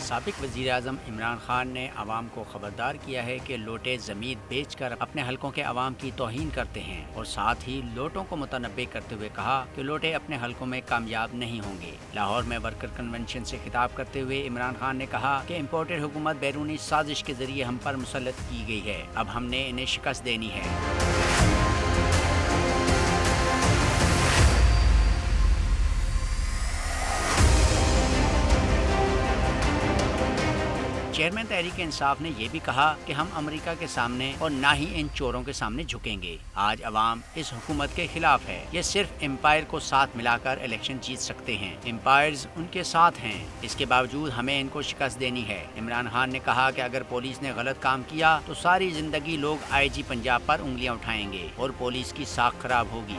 साबिक वज़ीर-ए-आज़म इमरान खान ने अवाम को खबरदार किया है कि लोटे ज़मीन बेचकर अपने हलकों के अवाम की तौहीन करते हैं और साथ ही लोटों को मुतनब्बे करते हुए कहा कि लोटे अपने हलकों में कामयाब नहीं होंगे। लाहौर में वर्कर कन्वेंशन से खिताब करते हुए इमरान खान ने कहा कि इम्पोर्टेड हुकूमत बैरूनी साजिश के जरिए हम पर मुसल्लत की गई है, अब हमने इन्हें शिकस्त देनी है। चेयरमैन तहरीक इंसाफ ने यह भी कहा कि हम अमेरिका के सामने और ना ही इन चोरों के सामने झुकेंगे। आज अवाम इस हुकूमत के खिलाफ है। ये सिर्फ एम्पायर को साथ मिलाकर इलेक्शन जीत सकते हैं। एम्पायर्स उनके साथ हैं, इसके बावजूद हमें इनको शिकस्त देनी है। इमरान खान ने कहा कि अगर पुलिस ने गलत काम किया तो सारी जिंदगी लोग IG पंजाब पर उंगलियां उठाएंगे और पुलिस की साख खराब होगी।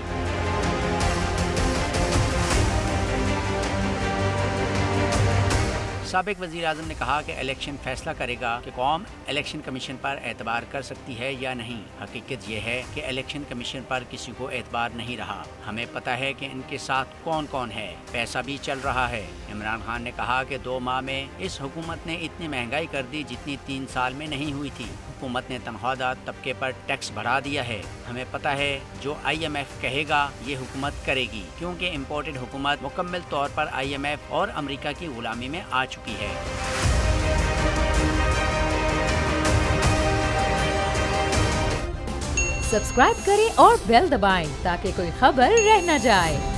साबिक वज़ीर-ए-आज़म ने कहा कि इलेक्शन फैसला करेगा कि कौम इलेक्शन कमीशन पर एतबार कर सकती है या नहीं। हकीकत यह है कि इलेक्शन कमीशन पर किसी को एतबार नहीं रहा। हमें पता है कि इनके साथ कौन कौन है, पैसा भी चल रहा है। इमरान खान ने कहा कि 2 माह में इस हुकूमत ने इतनी महंगाई कर दी जितनी 3 साल में नहीं हुई थी। हुकूमत ने तनख्वाहदार तबके पर टैक्स बढ़ा दिया है। हमें पता है जो IMF कहेगा ये हुकूमत करेगी, क्योंकि इम्पोर्टेड हुकूमत मुकम्मल तौर पर IMF और अमेरिका की गुलामी में आ चुकी है। सब्सक्राइब करें और बेल दबाएं ताकि कोई खबर रह न जाए।